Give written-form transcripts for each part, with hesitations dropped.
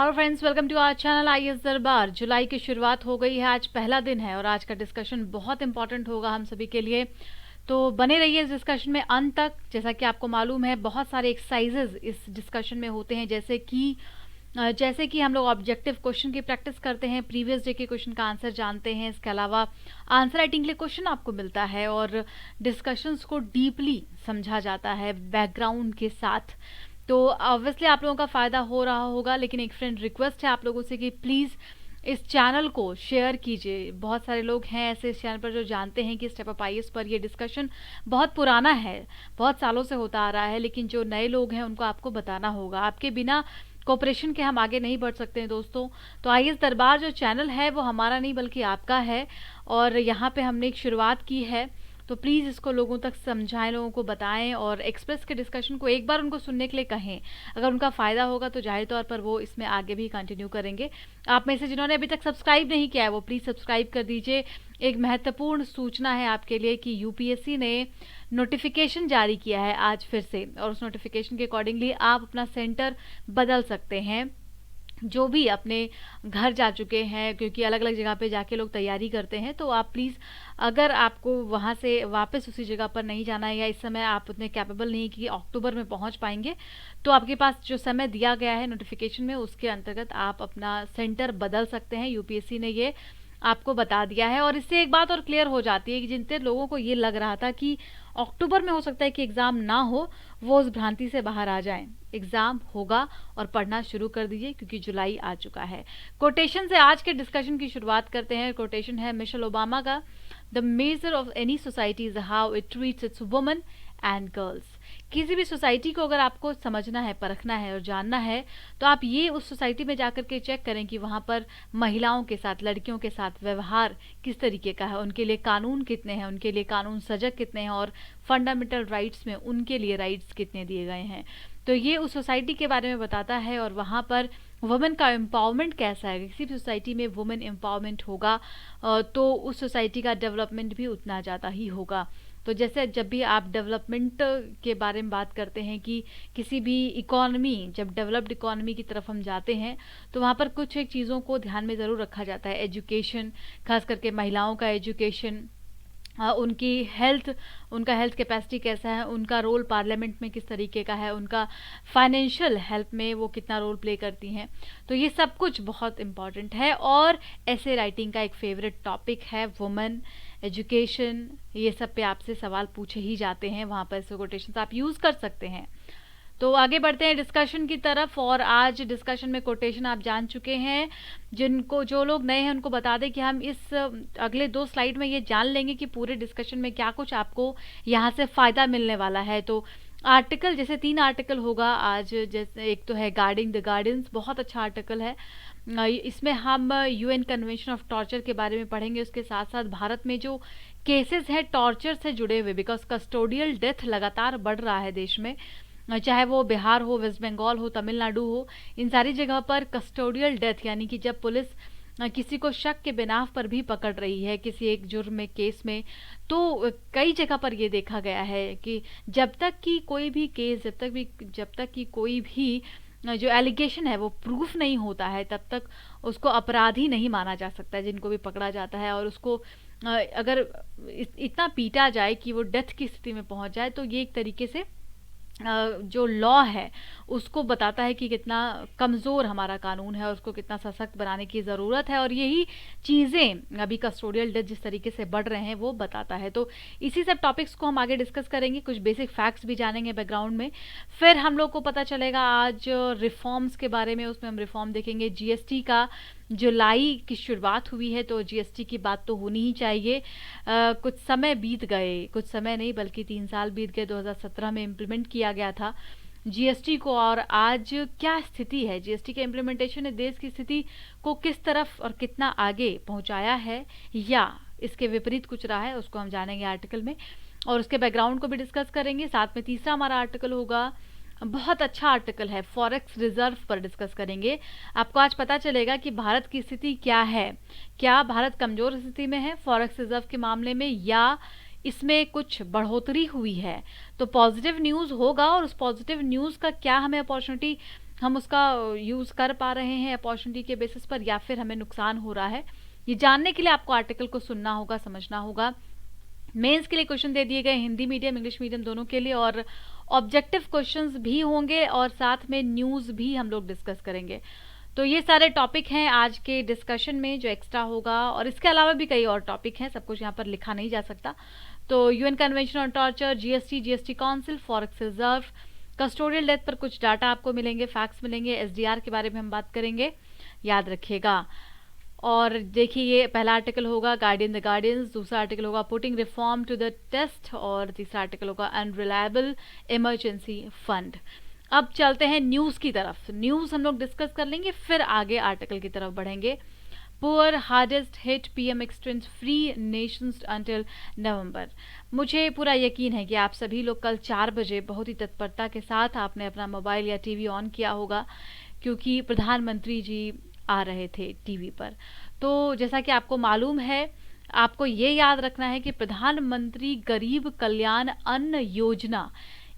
Hello friends, welcome to our channel IAS Darbar. जुलाई की शुरुआत हो गई है, आज पहला दिन है और आज का डिस्कशन बहुत इंपॉर्टेंट होगा हम सभी के लिए। तो बने रहिए इस डिस्कशन में अंत तक। जैसा कि आपको मालूम है, बहुत सारे एक्सरसाइजेज इस डिस्कशन में होते हैं, जैसे कि हम लोग ऑब्जेक्टिव क्वेश्चन की प्रैक्टिस करते हैं, प्रीवियस डे के क्वेश्चन का आंसर जानते हैं। इसके अलावा आंसर राइटिंग के लिए क्वेश्चन आपको मिलता है और डिस्कशंस को डीपली समझा जाता है बैकग्राउंड के साथ। तो ऑब्वियसली आप लोगों का फ़ायदा हो रहा होगा, लेकिन एक फ्रेंड रिक्वेस्ट है आप लोगों से कि प्लीज़ इस चैनल को शेयर कीजिए। बहुत सारे लोग हैं ऐसे इस चैनल पर जो जानते हैं कि स्टेप अप आईएएस पर ये डिस्कशन बहुत पुराना है, बहुत सालों से होता आ रहा है, लेकिन जो नए लोग हैं उनको आपको बताना होगा। आपके बिना कोऑपरेशन के हम आगे नहीं बढ़ सकते हैं दोस्तों। तो आईएएस दरबार जो चैनल है वो हमारा नहीं बल्कि आपका है, और यहाँ पे हमने एक शुरुआत की है। तो प्लीज़ इसको लोगों तक समझाएं, लोगों को बताएं और एक्सप्रेस के डिस्कशन को एक बार उनको सुनने के लिए कहें। अगर उनका फ़ायदा होगा तो जाहिर तौर पर वो इसमें आगे भी कंटिन्यू करेंगे। आप में से जिन्होंने अभी तक सब्सक्राइब नहीं किया है वो प्लीज़ सब्सक्राइब कर दीजिए। एक महत्वपूर्ण सूचना है आपके लिए कि यूपीएससी ने नोटिफिकेशन जारी किया है आज फिर से, और उस नोटिफिकेशन के अकॉर्डिंगली आप अपना सेंटर बदल सकते हैं। जो भी अपने घर जा चुके हैं, क्योंकि अलग अलग जगह पे जाके लोग तैयारी करते हैं, तो आप प्लीज़, अगर आपको वहाँ से वापस उसी जगह पर नहीं जाना है या इस समय आप उतने कैपेबल नहीं कि अक्टूबर में पहुँच पाएंगे, तो आपके पास जो समय दिया गया है नोटिफिकेशन में उसके अंतर्गत आप अपना सेंटर बदल सकते हैं। यूपीएससी ने ये आपको बता दिया है, और इससे एक बात और क्लियर हो जाती है कि जितने लोगों को ये लग रहा था कि अक्टूबर में हो सकता है कि एग्ज़ाम ना हो, वो उस भ्रांति से बाहर आ जाएं। एग्ज़ाम होगा और पढ़ना शुरू कर दीजिए, क्योंकि जुलाई आ चुका है। कोटेशन से आज के डिस्कशन की शुरुआत करते हैं। कोटेशन है मिशेल ओबामा का, the measure of any society is how it treats it's women and girls. किसी भी सोसाइटी को अगर आपको समझना है, परखना है और जानना है, तो आप ये उस सोसाइटी में जाकर के चेक करें कि वहाँ पर महिलाओं के साथ, लड़कियों के साथ व्यवहार किस तरीके का है, उनके लिए कानून कितने हैं, उनके लिए कानून सजग कितने हैं, और फंडामेंटल राइट्स में उनके लिए राइट्स कितने दिए गए हैं। तो ये उस सोसाइटी के बारे में बताता है, और वहाँ पर वुमेन का एम्पावरमेंट कैसा है। किसी भी सोसाइटी में वुमेन एम्पावरमेंट होगा तो उस सोसाइटी का डेवलपमेंट भी उतना ज़्यादा ही होगा। तो जैसे जब भी आप डेवलपमेंट के बारे में बात करते हैं कि किसी भी इकोनॉमी, जब डेवलप्ड इकोनॉमी की तरफ हम जाते हैं, तो वहाँ पर कुछ एक चीज़ों को ध्यान में ज़रूर रखा जाता है। एजुकेशन, खास करके महिलाओं का एजुकेशन, उनकी हेल्थ, उनका हेल्थ कैपेसिटी कैसा है, उनका रोल पार्लियामेंट में किस तरीके का है, उनका फाइनेंशियल हेल्प में वो कितना रोल प्ले करती हैं। तो ये सब कुछ बहुत इम्पॉर्टेंट है। और ऐसे राइटिंग का एक फेवरेट टॉपिक है वुमेन, एजुकेशन, ये सब पे आपसे सवाल पूछे ही जाते हैं, वहाँ पर ऐसे कोटेशंस आप यूज़ कर सकते हैं। तो आगे बढ़ते हैं डिस्कशन की तरफ, और आज डिस्कशन में कोटेशन आप जान चुके हैं। जो लोग नए हैं उनको बता दें कि हम इस अगले 2 स्लाइड में ये जान लेंगे कि पूरे डिस्कशन में क्या कुछ आपको यहाँ से फ़ायदा मिलने वाला है। तो आर्टिकल, जैसे 3 आर्टिकल होगा आज। जैसे एक तो है गार्डिंग द गार्डियंस, बहुत अच्छा आर्टिकल है। इसमें हम यूएन कन्वेंशन ऑफ टॉर्चर के बारे में पढ़ेंगे। उसके साथ साथ भारत में जो केसेस हैं टॉर्चर से जुड़े हुए, बिकॉज कस्टोडियल डेथ लगातार बढ़ रहा है देश में, चाहे वो बिहार हो, वेस्ट बंगाल हो, तमिलनाडु हो, इन सारी जगह पर कस्टोडियल डेथ, यानी कि जब पुलिस किसी को शक के बिनाव पर भी पकड़ रही है किसी एक जुर्म में, केस में, तो कई जगह पर ये देखा गया है कि जब तक कि कोई भी केस, जब तक कि कोई भी जो एलिगेशन है वो प्रूफ नहीं होता है, तब तक उसको अपराधी नहीं माना जा सकता है जिनको भी पकड़ा जाता है। और उसको अगर इतना पीटा जाए कि वो डेथ की स्थिति में पहुंच जाए, तो ये एक तरीके से जो लॉ है उसको बताता है कि कितना कमज़ोर हमारा कानून है और उसको कितना सशक्त बनाने की ज़रूरत है। और यही चीज़ें अभी कस्टोडियल डेथ जिस तरीके से बढ़ रहे हैं वो बताता है। तो इसी सब टॉपिक्स को हम आगे डिस्कस करेंगे, कुछ बेसिक फैक्ट्स भी जानेंगे बैकग्राउंड में। फिर हम लोग को पता चलेगा आज रिफॉर्म्स के बारे में, उसमें हम रिफॉर्म देखेंगे। जीएसटी का जुलाई की शुरुआत हुई है, तो जीएसटी की बात तो होनी ही चाहिए। कुछ समय बीत गए, कुछ समय नहीं बल्कि 3 साल बीत गए, 2017 में इम्प्लीमेंट किया गया था जीएसटी को। और आज क्या स्थिति है, जीएसटी के इम्प्लीमेंटेशन ने देश की स्थिति को किस तरफ और कितना आगे पहुंचाया है, या इसके विपरीत कुछ रहा है, उसको हम जानेंगे आर्टिकल में, और उसके बैकग्राउंड को भी डिस्कस करेंगे। साथ में तीसरा हमारा आर्टिकल होगा, बहुत अच्छा आर्टिकल है, फॉरेक्स रिजर्व पर डिस्कस करेंगे। आपको आज पता चलेगा कि भारत की स्थिति क्या है, क्या भारत कमजोर स्थिति में है फॉरेक्स रिजर्व के मामले में, या इसमें कुछ बढ़ोतरी हुई है। तो पॉजिटिव न्यूज़ होगा, और उस पॉजिटिव न्यूज़ का क्या हमें अपॉर्चुनिटी हम उसका यूज़ कर पा रहे हैं अपॉर्चुनिटी के बेसिस पर या फिर हमें नुकसान हो रहा है। ये जानने के लिए आपको आर्टिकल को सुनना होगा, समझना होगा। मेंस के लिए क्वेश्चन दे दिए गए, हिंदी मीडियम इंग्लिश मीडियम दोनों के लिए, और ऑब्जेक्टिव क्वेश्चंस भी होंगे और साथ में न्यूज़ भी हम लोग डिस्कस करेंगे। तो ये सारे टॉपिक हैं आज के डिस्कशन में जो एक्स्ट्रा होगा, और इसके अलावा भी कई और टॉपिक हैं, सब कुछ यहाँ पर लिखा नहीं जा सकता। तो UN convention on torture, GST council, forex reserve, custodial death पर कुछ डाटा आपको मिलेंगे, फैक्ट्स मिलेंगे, एसडीआर के बारे में हम बात करेंगे, याद रखिएगा। और देखिए ये पहला आर्टिकल होगा गार्डियन द गार्डियंस, दूसरा आर्टिकल होगा putting reform to the test, और तीसरा आर्टिकल होगा अनरिलायबल इमरजेंसी फंड। अब चलते हैं न्यूज़ की तरफ। न्यूज़ हम लोग डिस्कस कर लेंगे, फिर आगे आर्टिकल की तरफ बढ़ेंगे। Poor hardest hit PM extends free nations until November. मुझे पूरा यकीन है कि आप सभी लोग कल 4 बजे बहुत ही तत्परता के साथ आपने अपना मोबाइल या टीवी ऑन किया होगा, क्योंकि प्रधानमंत्री जी आ रहे थे टीवी पर। तो जैसा कि आपको मालूम है, आपको ये याद रखना है कि प्रधानमंत्री गरीब कल्याण अन्न योजना,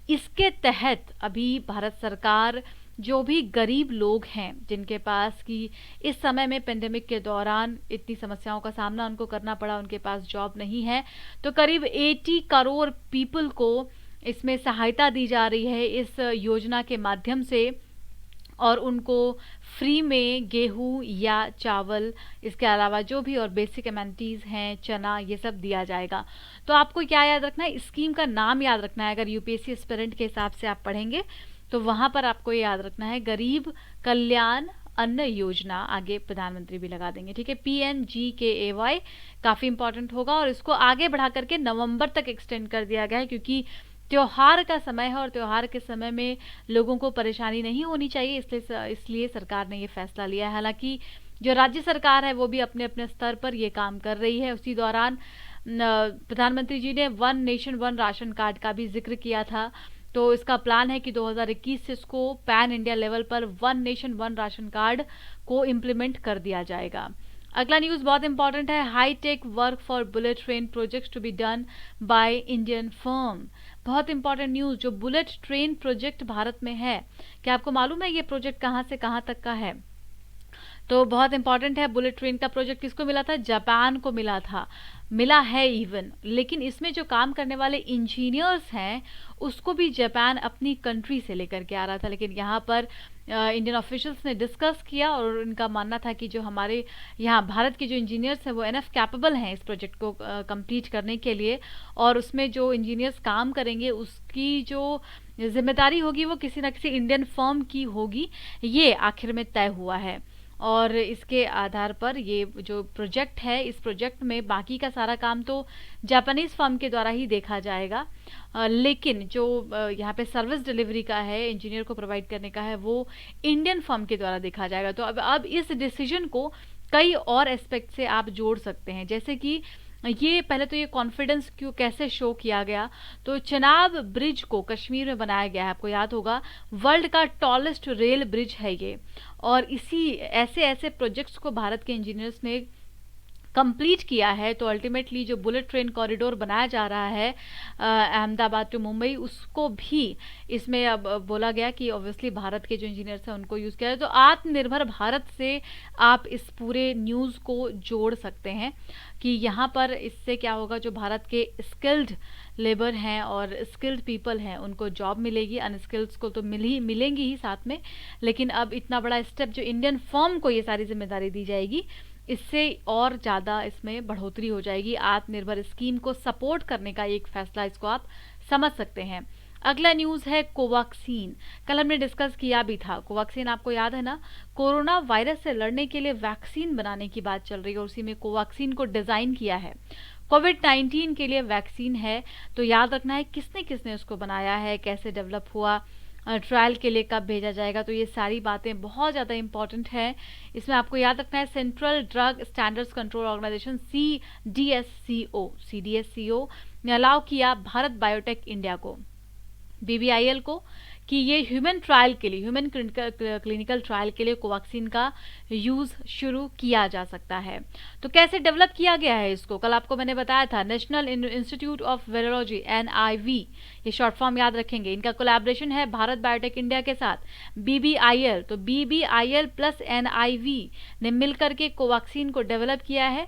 इसके तहत अभी भारत सरकार जो भी गरीब लोग हैं जिनके पास कि इस समय में पेंडेमिक के दौरान इतनी समस्याओं का सामना उनको करना पड़ा, उनके पास जॉब नहीं है, तो करीब 80 करोड़ पीपल को इसमें सहायता दी जा रही है इस योजना के माध्यम से, और उनको फ्री में गेहूं या चावल, इसके अलावा जो भी और बेसिक एमेनिटीज़ हैं, चना, ये सब दिया जाएगा। तो आपको क्या याद रखना है, स्कीम का नाम याद रखना है। अगर यूपीएससी एस्पिरेंट के हिसाब से आप पढ़ेंगे तो वहाँ पर आपको ये याद रखना है, गरीब कल्याण अन्न योजना, आगे प्रधानमंत्री भी लगा देंगे, ठीक है। PNGKAY काफ़ी इंपॉर्टेंट होगा, और इसको आगे बढ़ा करके नवंबर तक एक्सटेंड कर दिया गया है, क्योंकि त्योहार का समय है और त्योहार के समय में लोगों को परेशानी नहीं होनी चाहिए, इसलिए सरकार ने ये फैसला लिया है। हालांकि जो राज्य सरकार है वो भी अपने अपने स्तर पर ये काम कर रही है। उसी दौरान प्रधानमंत्री जी ने one nation one ration card का भी जिक्र किया था। तो इसका प्लान है कि 2021 से इसको पैन इंडिया लेवल पर one nation one ration card को इम्प्लीमेंट कर दिया जाएगा। अगला न्यूज़ बहुत इंपॉर्टेंट है, high tech work for bullet train projects to be done by Indian firm. बहुत इंपॉर्टेंट न्यूज़, जो बुलेट ट्रेन प्रोजेक्ट भारत में है, क्या आपको मालूम है ये प्रोजेक्ट कहाँ से कहाँ तक का है? तो बहुत इंपॉर्टेंट है। बुलेट ट्रेन का प्रोजेक्ट किसको मिला था? जापान को मिला था, मिला है इवन। लेकिन इसमें जो काम करने वाले इंजीनियर्स हैं उसको भी जापान अपनी कंट्री से लेकर के आ रहा था, लेकिन यहाँ पर इंडियन ऑफिशियल्स ने डिस्कस किया और उनका मानना था कि जो हमारे यहाँ भारत के जो इंजीनियर्स हैं वो एनफ कैपेबल हैं इस प्रोजेक्ट को कंप्लीट करने के लिए, और उसमें जो इंजीनियर्स काम करेंगे उसकी जो जिम्मेदारी होगी वो किसी न किसी इंडियन फर्म की होगी, ये आखिर में तय हुआ है। और इसके आधार पर ये जो प्रोजेक्ट है, इस प्रोजेक्ट में बाकी का सारा काम तो जापानीज फर्म के द्वारा ही देखा जाएगा, लेकिन जो यहाँ पे सर्विस डिलीवरी का है, इंजीनियर को प्रोवाइड करने का है, वो इंडियन फर्म के द्वारा देखा जाएगा। तो अब इस डिसीजन को कई और एस्पेक्ट से आप जोड़ सकते हैं, जैसे कि ये पहले तो ये कॉन्फिडेंस क्यों कैसे शो किया गया, तो चिनाब ब्रिज को कश्मीर में बनाया गया है, आपको याद होगा वर्ल्ड का टॉलेस्ट रेल ब्रिज है ये, और इसी ऐसे ऐसे प्रोजेक्ट्स को भारत के इंजीनियर्स ने कंप्लीट किया है। तो अल्टीमेटली जो बुलेट ट्रेन कॉरिडोर बनाया जा रहा है अहमदाबाद टू मुंबई, उसको भी इसमें अब बोला गया कि ऑब्वियसली भारत के जो इंजीनियर्स हैं उनको यूज़ किया है। तो आत्मनिर्भर भारत से आप इस पूरे न्यूज़ को जोड़ सकते हैं कि यहाँ पर इससे क्या होगा, जो भारत के स्किल्ड लेबर हैं और स्किल्ड पीपल हैं उनको जॉब मिलेगी, अनस्किल्ड्स को तो मिलेंगी ही साथ में, लेकिन अब इतना बड़ा स्टेप जो इंडियन फर्म को ये सारी जिम्मेदारी दी जाएगी, इससे और ज़्यादा इसमें बढ़ोतरी हो जाएगी। आत्मनिर्भर स्कीम को सपोर्ट करने का एक फैसला, इसको आप समझ सकते हैं। अगला न्यूज़ है कोवैक्सीन। कल हमने डिस्कस किया भी था, कोवैक्सीन आपको याद है ना, कोरोना वायरस से लड़ने के लिए वैक्सीन बनाने की बात चल रही है, और उसी में कोवैक्सीन को डिज़ाइन किया है। कोविड-19 के लिए वैक्सीन है, तो याद रखना है किसने किसने उसको बनाया है, कैसे डेवलप हुआ, ट्रायल के लिए कब भेजा जाएगा, तो ये सारी बातें बहुत ज़्यादा इंपॉर्टेंट है। इसमें आपको याद रखना है central drug standards control organisation CDSCO ने अलाउ किया भारत बायोटेक इंडिया को, BBIL को, कि ये ह्यूमन ट्रायल के लिए, ह्यूमन क्लिनिकल ट्रायल के लिए कोवैक्सीन का यूज़ शुरू किया जा सकता है। तो कैसे डेवलप किया गया है इसको, कल आपको मैंने बताया था, national institute of virology NIV, ये शॉर्ट फॉर्म याद रखेंगे, इनका कोलैबोरेशन है भारत बायोटेक इंडिया के साथ, BBIL, तो BBIL प्लस NIV ने मिलकर के कोवैक्सीन को डेवलप किया है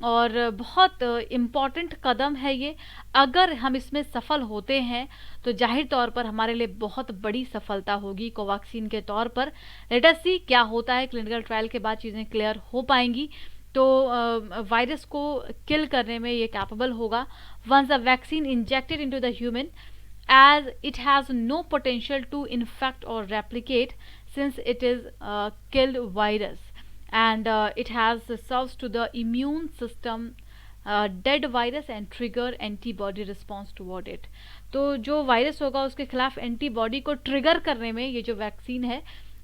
और बहुत इम्पॉर्टेंट कदम है ये। अगर हम इसमें सफल होते हैं तो जाहिर तौर पर हमारे लिए बहुत बड़ी सफलता होगी कोवैक्सीन के तौर पर। लेट अस सी क्या होता है, क्लिनिकल ट्रायल के बाद चीज़ें क्लियर हो पाएंगी। तो वायरस को किल करने में ये कैपेबल होगा once the vaccine injected into the human, as it has no potential to infect or replicate since it is a killed virus, and it has serves to the immune system dead virus and trigger antibody response toward it। तो जो virus होगा उसके खिलाफ antibody को trigger करने में ये जो वैक्सीन है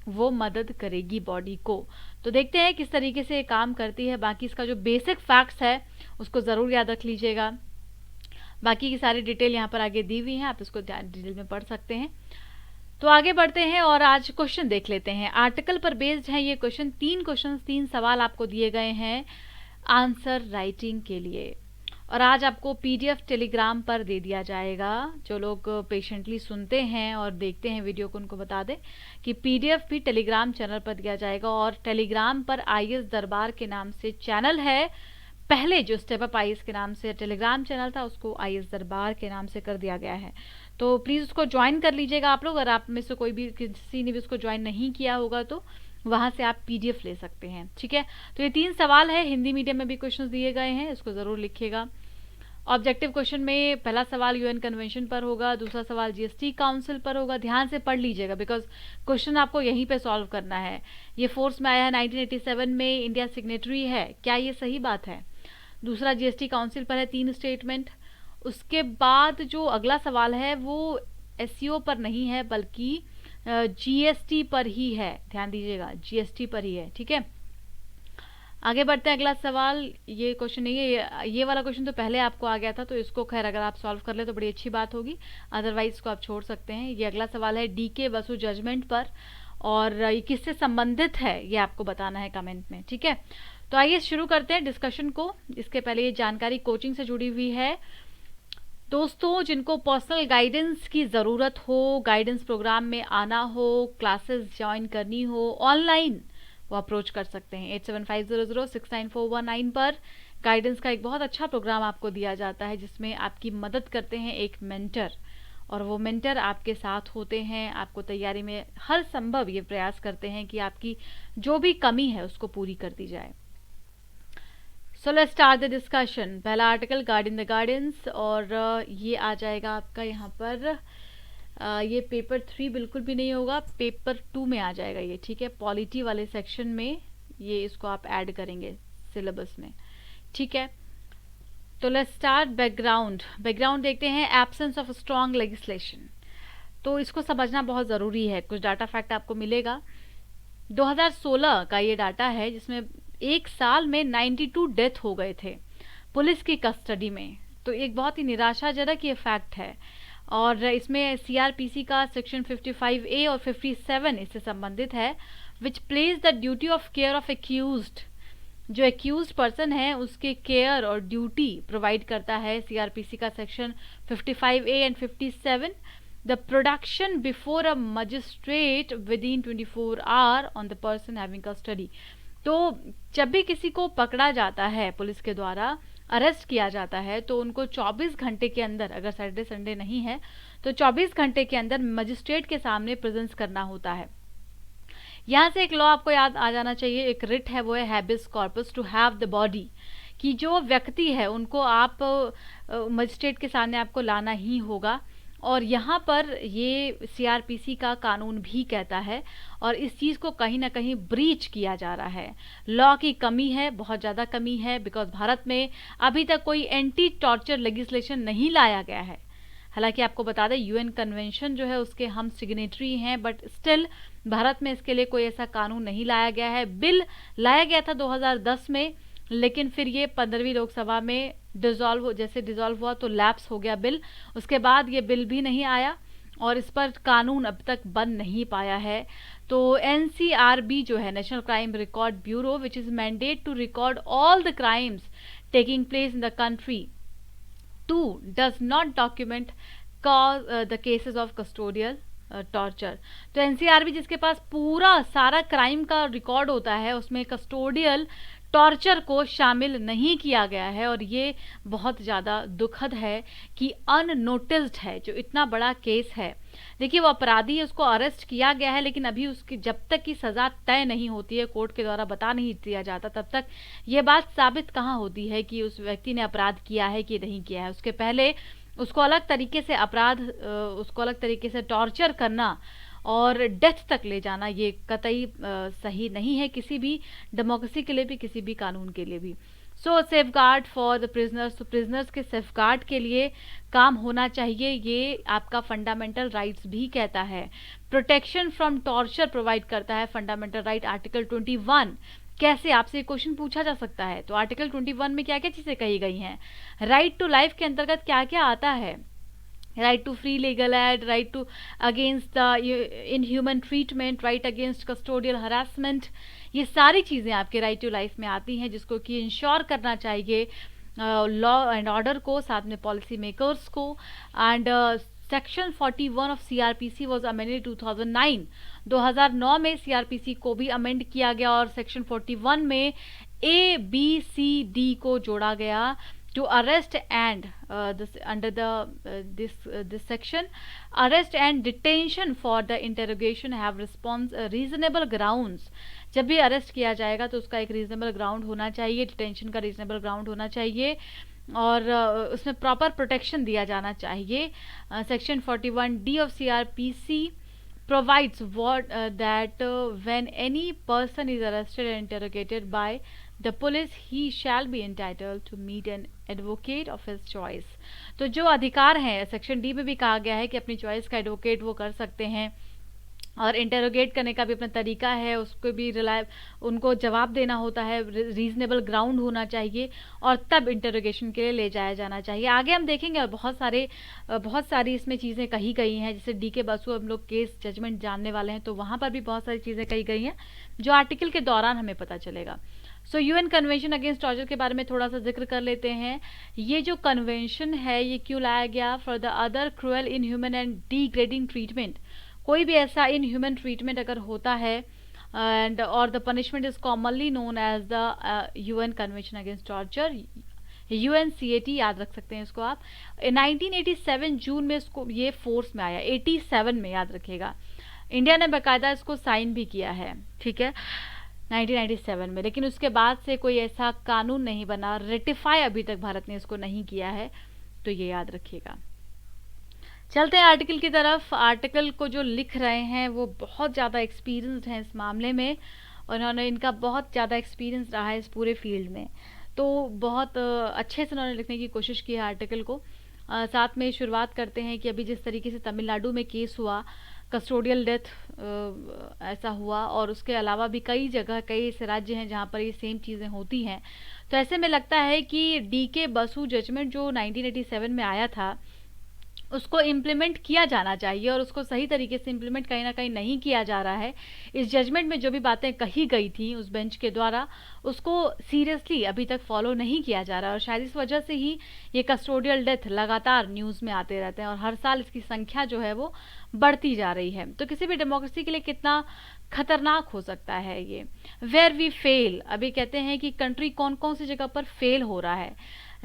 वो मदद करेगी बॉडी को। तो देखते हैं किस तरीके से ये काम करती है। बाकी इसका जो बेसिक फैक्ट्स है उसको ज़रूर याद रख लीजिएगा। बाकी की सारी डिटेल यहाँ पर आगे दी हुई है, आप इसको डिटेल में पढ़ सकते हैं। तो आगे बढ़ते हैं और आज क्वेश्चन देख लेते हैं। आर्टिकल पर बेस्ड है ये क्वेश्चन, 3 सवाल आपको दिए गए हैं आंसर राइटिंग के लिए, और आज आपको PDF टेलीग्राम पर दे दिया जाएगा। जो लोग पेशेंटली सुनते हैं और देखते हैं वीडियो को उनको बता दें कि PDF भी टेलीग्राम चैनल पर दिया जाएगा, और टेलीग्राम पर IAS दरबार के नाम से चैनल है। पहले जो स्टेप अप IAS के नाम से टेलीग्राम चैनल था उसको IAS दरबार के नाम से कर दिया गया है। तो प्लीज़ उसको ज्वाइन कर लीजिएगा आप लोग। अगर आप में से कोई भी किसी ने भी उसको ज्वाइन नहीं किया होगा तो वहाँ से आप PDF ले सकते हैं, ठीक है। तो ये 3 सवाल है, हिंदी मीडियम में भी क्वेश्चन दिए गए हैं, इसको ज़रूर लिखिएगा। ऑब्जेक्टिव क्वेश्चन में पहला सवाल UN कन्वेंशन पर होगा, दूसरा सवाल GST काउंसिल पर होगा। ध्यान से पढ़ लीजिएगा बिकॉज क्वेश्चन आपको यहीं पे सॉल्व करना है। ये फोर्स में आया है 1987 में, इंडिया सिग्नेटरी है, क्या ये सही बात है? दूसरा GST काउंसिल पर है 3 स्टेटमेंट। उसके बाद जो अगला सवाल है वो SEO पर नहीं है बल्कि GST पर ही है, ध्यान दीजिएगा GST पर ही है, ठीक है। आगे बढ़ते हैं, अगला सवाल ये क्वेश्चन नहीं है, ये वाला क्वेश्चन तो पहले आपको आ गया था, तो इसको खैर अगर आप सॉल्व कर ले तो बड़ी अच्छी बात होगी, अदरवाइज इसको आप छोड़ सकते हैं। ये अगला सवाल है DK बसु जजमेंट पर, और ये किससे संबंधित है ये आपको बताना है कमेंट में, ठीक है। तो आइए शुरू करते हैं डिस्कशन को। इसके पहले ये जानकारी कोचिंग से जुड़ी हुई है। दोस्तों जिनको पर्सनल गाइडेंस की ज़रूरत हो, गाइडेंस प्रोग्राम में आना हो, क्लासेस ज्वाइन करनी हो ऑनलाइन, वो अप्रोच कर सकते हैं 8750069419 पर। गाइडेंस का एक बहुत अच्छा प्रोग्राम आपको दिया जाता है जिसमें आपकी मदद करते हैं एक मेंटर, और वो मेंटर आपके साथ होते हैं, आपको तैयारी में हर संभव ये प्रयास करते हैं कि आपकी जो भी कमी है उसको पूरी कर दी जाए। So let's start the discussion. पहला article guard in the gardens, और ये आ जाएगा आपका यहाँ पर, ये पेपर 3 बिल्कुल भी नहीं होगा, पेपर 2 में आ जाएगा ये, ठीक है। पॉलिटी वाले सेक्शन में ये इसको आप ऐड करेंगे सिलेबस में, ठीक है। तो लेट्स स्टार्ट बैकग्राउंड। बैकग्राउंड देखते हैं, एब्सेंस ऑफ स्ट्रॉन्ग लेजिस्लेशन। तो इसको समझना बहुत ज़रूरी है, कुछ डाटा फैक्ट आपको मिलेगा। 2016 का ये डाटा है जिसमें एक साल में 92 डेथ हो गए थे पुलिस की कस्टडी में। तो एक बहुत ही निराशाजनक ये फैक्ट है, और इसमें CRPC का सेक्शन 55A और 57 इससे संबंधित है, which place the duty of care of accused. जो एक्यूज्ड पर्सन है उसके केयर और ड्यूटी प्रोवाइड करता है CRPC का section 55A and 57। The production before a magistrate within 24 hour on the person having custody. तो जब भी किसी को पकड़ा जाता है पुलिस के द्वारा, अरेस्ट किया जाता है, तो उनको 24 घंटे के अंदर, अगर सैटरडे संडे नहीं है तो 24 घंटे के अंदर मजिस्ट्रेट के सामने प्रेजेंस करना होता है। यहाँ से एक लॉ आपको याद आ जाना चाहिए, एक रिट है, वो है habeas corpus to have the body, कि जो व्यक्ति है उनको आप मजिस्ट्रेट के सामने आपको लाना ही होगा। और यहाँ पर ये CRPC का कानून भी कहता है, और इस चीज़ को कहीं ना कहीं ब्रीच किया जा रहा है। लॉ की कमी है, बहुत ज़्यादा कमी है, बिकॉज भारत में अभी तक कोई एंटी टॉर्चर लेजिस्लेशन नहीं लाया गया है। हालांकि आपको बता दें UN कन्वेंशन जो है उसके हम सिग्नेटरी हैं, बट स्टिल भारत में इसके लिए कोई ऐसा कानून नहीं लाया गया है। बिल लाया गया था 2010 में, लेकिन फिर ये 15वीं लोकसभा में डिसॉल्व हुआ तो लैप्स हो गया बिल। उसके बाद ये बिल भी नहीं आया, और इस पर कानून अब तक बन नहीं पाया है। तो एनसीआरबी जो है, national crime record bureau, which is mandate to record all the crimes taking place in the country, two does not document the cases of custodial torture. तो एनसीआरबी जिसके पास पूरा सारा क्राइम का रिकॉर्ड होता है, उसमें कस्टोडियल टॉर्चर को शामिल नहीं किया गया है, और ये बहुत ज़्यादा दुखद है कि अननोटिस्ड है जो इतना बड़ा केस है। देखिए, वो अपराधी है, उसको अरेस्ट किया गया है, लेकिन अभी उसकी जब तक की सज़ा तय नहीं होती है, कोर्ट के द्वारा बता नहीं दिया जाता, तब तक ये बात साबित कहाँ होती है कि उस व्यक्ति ने अपराध किया है कि नहीं किया है। उसके पहले उसको अलग तरीके से उसको अलग तरीके से टॉर्चर करना और डेथ तक ले जाना, ये कतई सही नहीं है किसी भी डेमोक्रेसी के लिए भी, किसी भी कानून के लिए भी। सो safe guard for the prisoners, तो प्रिजनर्स के सेफ गार्ड के लिए काम होना चाहिए, ये आपका फंडामेंटल राइट्स भी कहता है। प्रोटेक्शन फ्रॉम टॉर्चर प्रोवाइड करता है फंडामेंटल राइट आर्टिकल 21। कैसे, आपसे क्वेश्चन पूछा जा सकता है। तो आर्टिकल 21 में क्या क्या चीज़ें कही गई हैं? राइट टू लाइफ के अंतर्गत क्या क्या आता है? Right to free legal aid, right to against the inhuman treatment, right against custodial harassment, ये सारी चीज़ें आपके राइट टू लाइफ में आती हैं, जिसको कि इंश्योर करना चाहिए लॉ एंड ऑर्डर को, साथ में पॉलिसी मेकर्स को। And section 41 of CrPC was amended 2009। 2009 में सीआरपीसी को भी अमेंड किया गया और सेक्शन 41 में ABCD को जोड़ा गया। To arrest and under this section, arrest and detention for the interrogation have reasonable grounds। जब भी अरेस्ट किया जाएगा तो उसका एक रीजनेबल ग्राउंड होना चाहिए, डिटेंशन का रीजनेबल ग्राउंड होना चाहिए, और उसमें प्रॉपर प्रोटेक्शन दिया जाना चाहिए। Section 41D of CRPC provides that when any person is arrested and interrogated by the police, he shall be entitled to meet an advocate of his choice। तो जो अधिकार हैं, सेक्शन डी में भी कहा गया है कि अपनी चॉइस का एडवोकेट वो कर सकते हैं, और इंटेरोगेट करने का भी अपना तरीका है, उसको भी उनको जवाब देना होता है, रीजनेबल ग्राउंड होना चाहिए, और तब इंटेरोगेशन के लिए ले जाया जाना चाहिए। आगे हम देखेंगे, और बहुत सारी इसमें चीज़ें कही गई हैं। जैसे DK बसु हम लोग केस जजमेंट जानने वाले हैं, तो वहाँ पर भी बहुत सारी चीज़ें कही गई हैं जो आर्टिकल के दौरान हमें पता चलेगा। सो UN कन्वेंशन अगेंस्ट टॉर्चर के बारे में थोड़ा सा जिक्र कर लेते हैं। ये जो कन्वेंशन है, ये क्यों लाया गया? For the other cruel, inhuman and degrading treatment, कोई भी ऐसा इनह्यूमन ट्रीटमेंट अगर होता है, एंड और the punishment is commonly known as the UN convention against torture, UNCAT, याद रख सकते हैं इसको आप। 1987 जून में इसको ये फोर्स में आया, 87 में, याद रखिएगा। इंडिया ने बाकायदा इसको साइन भी किया है, ठीक है, 1997 में, लेकिन उसके बाद से कोई ऐसा कानून नहीं बना, रेटिफाई अभी तक भारत ने इसको नहीं किया है, तो ये याद रखिएगा। चलते हैं आर्टिकल की तरफ। आर्टिकल को जो लिख रहे हैं वो बहुत ज़्यादा एक्सपीरियंस्ड हैं इस मामले में, उन्होंने, इनका बहुत ज़्यादा एक्सपीरियंस रहा है इस पूरे फील्ड में, तो बहुत अच्छे से उन्होंने लिखने की कोशिश की है आर्टिकल को। साथ में शुरुआत करते हैं कि अभी जिस तरीके से तमिलनाडु में केस हुआ, कस्टोडियल डेथ ऐसा हुआ, और उसके अलावा भी कई जगह, कई ऐसे राज्य हैं जहाँ पर ये सेम चीज़ें होती हैं। तो ऐसे में लगता है कि DK बसु जजमेंट जो 1987 में आया था, उसको इम्प्लीमेंट किया जाना चाहिए, और उसको सही तरीके से इम्प्लीमेंट कहीं ना कहीं नहीं किया जा रहा है। इस जजमेंट में जो भी बातें कही गई थी उस बेंच के द्वारा, उसको सीरियसली अभी तक फॉलो नहीं किया जा रहा है, और शायद इस वजह से ही ये कस्टोडियल डेथ लगातार न्यूज़ में आते रहते हैं, और हर साल इसकी संख्या जो है वो बढ़ती जा रही है। तो किसी भी डेमोक्रेसी के लिए कितना खतरनाक हो सकता है ये। वेयर वी फेल, अभी कहते हैं कि कंट्री कौन कौन सी जगह पर फेल हो रहा है।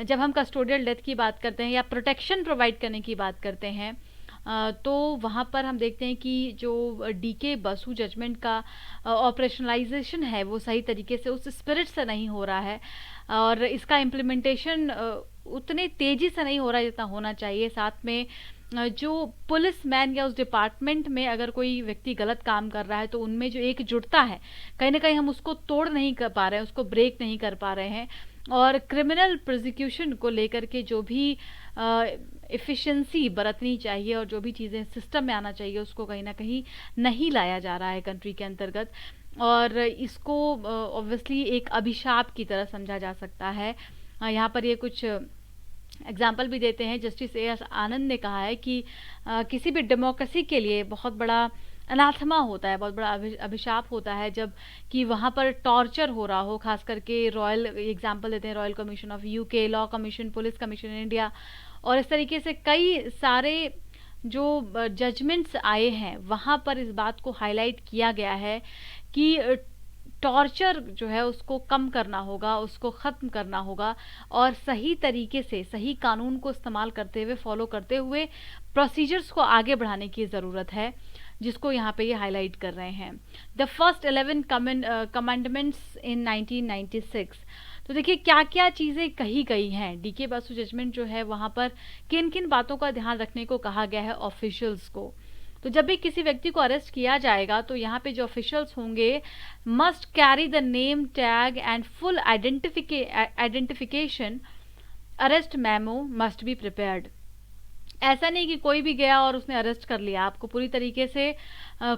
जब हम कस्टोडियल डेथ की बात करते हैं या प्रोटेक्शन प्रोवाइड करने की बात करते हैं, तो वहाँ पर हम देखते हैं कि जो DK बसु जजमेंट का ऑपरेशनलाइजेशन है वो सही तरीके से, उस स्पिरिट से नहीं हो रहा है, और इसका इम्प्लीमेंटेशन उतने तेज़ी से नहीं हो रहा है जितना होना चाहिए। साथ में जो पुलिस मैन या उस डिपार्टमेंट में अगर कोई व्यक्ति गलत काम कर रहा है, तो उनमें जो एकजुटता है, कहीं ना कहीं हम उसको तोड़ नहीं कर पा रहे हैं, उसको ब्रेक नहीं कर पा रहे हैं, और क्रिमिनल प्रोसिक्यूशन को लेकर के जो भी एफिशिएंसी बरतनी चाहिए और जो भी चीज़ें सिस्टम में आना चाहिए, उसको कहीं ना कहीं नहीं लाया जा रहा है कंट्री के अंतर्गत, और इसको ऑब्वियसली एक अभिशाप की तरह समझा जा सकता है। यहाँ पर ये कुछ एग्जाम्पल भी देते हैं। जस्टिस ए एस आनंद ने कहा है कि किसी भी डेमोक्रेसी के लिए बहुत बड़ा अनाथमा होता है, बहुत बड़ा अभिशाप होता है जब कि वहाँ पर टॉर्चर हो रहा हो, खास करके रॉयल एग्जाम्पल देते हैं, royal commission of UK, law commission, police commission in India, और इस तरीके से कई सारे जो जजमेंट्स आए हैं वहाँ पर इस बात को हाईलाइट किया गया है कि टॉर्चर जो है उसको कम करना होगा, उसको ख़त्म करना होगा, और सही तरीके से सही कानून को इस्तेमाल करते हुए, फॉलो करते हुए प्रोसीजर्स को आगे बढ़ाने की ज़रूरत है, जिसको यहाँ पे ये हाईलाइट कर रहे हैं। द फर्स्ट 11 कमेंडमेंट्स इन 1996। तो देखिए क्या क्या चीज़ें कही गई हैं। डीके बासु जजमेंट जो है वहाँ पर किन किन बातों का ध्यान रखने को कहा गया है ऑफिशियल्स को। तो जब भी किसी व्यक्ति को अरेस्ट किया जाएगा तो यहाँ पे जो ऑफिशियल्स होंगे must carry the name tag and full identification. Arrest memo must be prepared. ऐसा नहीं कि कोई भी गया और उसने अरेस्ट कर लिया, आपको पूरी तरीके से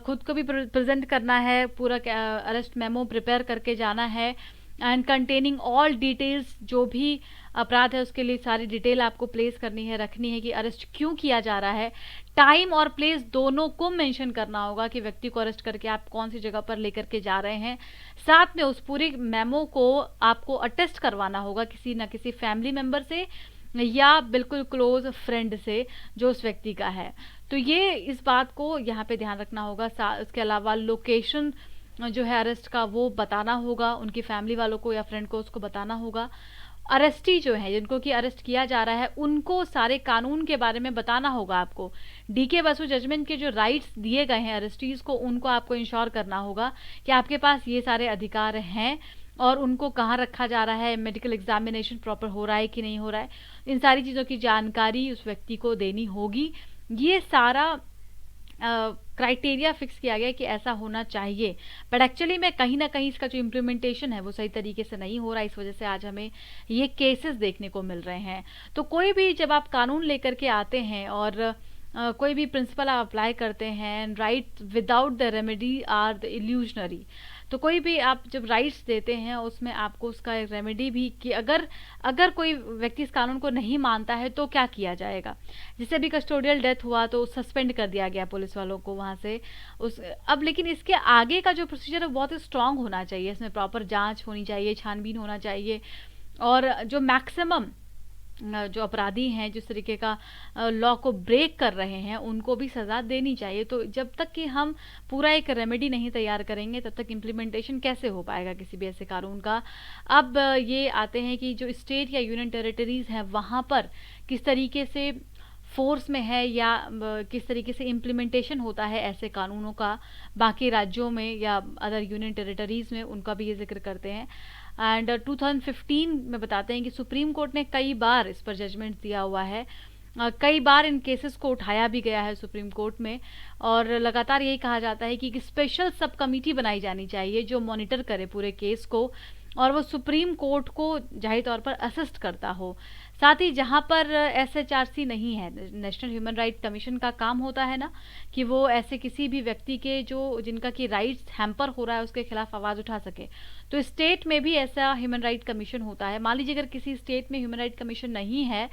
खुद को भी प्रेजेंट करना है, पूरा अरेस्ट मेमो प्रिपेयर करके जाना है, एंड कंटेनिंग ऑल डिटेल्स, जो भी अपराध है उसके लिए सारी डिटेल आपको प्लेस करनी है, रखनी है कि अरेस्ट क्यों किया जा रहा है। टाइम और प्लेस दोनों को मेंशन करना होगा कि व्यक्ति को अरेस्ट करके आप कौन सी जगह पर लेकर के जा रहे हैं। साथ में उस पूरी मेमो को आपको अटेस्ट करवाना होगा किसी न किसी फैमिली मेंबर से या बिल्कुल क्लोज फ्रेंड से जो उस व्यक्ति का है। तो ये इस बात को यहाँ पे ध्यान रखना होगा। इसके अलावा लोकेशन जो है अरेस्ट का वो बताना होगा, उनकी फैमिली वालों को या फ्रेंड को उसको बताना होगा। अरेस्टी जो है जिनको कि अरेस्ट किया जा रहा है उनको सारे कानून के बारे में बताना होगा आपको। डीके बासु जजमेंट के जो राइट्स दिए गए हैं अरेस्टीज को, उनको आपको इंश्योर करना होगा कि आपके पास ये सारे अधिकार हैं, और उनको कहाँ रखा जा रहा है, मेडिकल एग्जामिनेशन प्रॉपर हो रहा है कि नहीं हो रहा है, इन सारी चीज़ों की जानकारी उस व्यक्ति को देनी होगी। ये सारा क्राइटेरिया फिक्स किया गया कि ऐसा होना चाहिए, बट एक्चुअली में कहीं ना कहीं इसका जो इम्प्लीमेंटेशन है वो सही तरीके से नहीं हो रहा है। इस वजह से आज हमें ये केसेस देखने को मिल रहे हैं। तो कोई भी जब आप कानून लेकर के आते हैं और कोई भी प्रिंसिपल आप अप्लाई करते हैं, right without the remedy are the illusionary. तो कोई भी आप जब राइट्स देते हैं उसमें आपको उसका एक रेमेडी भी कि अगर कोई व्यक्ति इस कानून को नहीं मानता है तो क्या किया जाएगा। जैसे अभी कस्टोडियल डेथ हुआ तो सस्पेंड कर दिया गया पुलिस वालों को वहाँ से उस अब, लेकिन इसके आगे का जो प्रोसीजर है बहुत ही स्ट्रांग होना चाहिए, इसमें प्रॉपर जांच होनी चाहिए, छानबीन होना चाहिए, और जो मैक्सिमम जो अपराधी हैं जिस तरीके का लॉ को ब्रेक कर रहे हैं उनको भी सज़ा देनी चाहिए। तो जब तक कि हम पूरा एक रेमेडी नहीं तैयार करेंगे तब तक इम्प्लीमेंटेशन कैसे हो पाएगा किसी भी ऐसे कानून का। अब ये आते हैं कि जो स्टेट या यूनियन टेरिटरीज़ हैं वहाँ पर किस तरीके से फोर्स में है या किस तरीके से इम्प्लीमेंटेशन होता है ऐसे कानूनों का बाकी राज्यों में या अदर यूनियन टेरिटरीज़ में, उनका भी ये जिक्र करते हैं। एंड 2015 में बताते हैं कि सुप्रीम कोर्ट ने कई बार इस पर जजमेंट दिया हुआ है, कई बार इन केसेस को उठाया भी गया है सुप्रीम कोर्ट में, और लगातार यही कहा जाता है कि एक स्पेशल सब कमेटी बनाई जानी चाहिए जो मॉनिटर करे पूरे केस को, और वो सुप्रीम कोर्ट को जाहिर तौर पर असिस्ट करता हो। साथ ही जहाँ पर SHRC नहीं है, नेशनल ह्यूमन राइट कमीशन का काम होता है ना कि वो ऐसे किसी भी व्यक्ति के जो जिनका कि राइट्स हैम्पर हो रहा है उसके खिलाफ आवाज़ उठा सके। तो स्टेट में भी ऐसा ह्यूमन राइट कमीशन होता है। मान लीजिए अगर किसी स्टेट में ह्यूमन राइट कमीशन नहीं है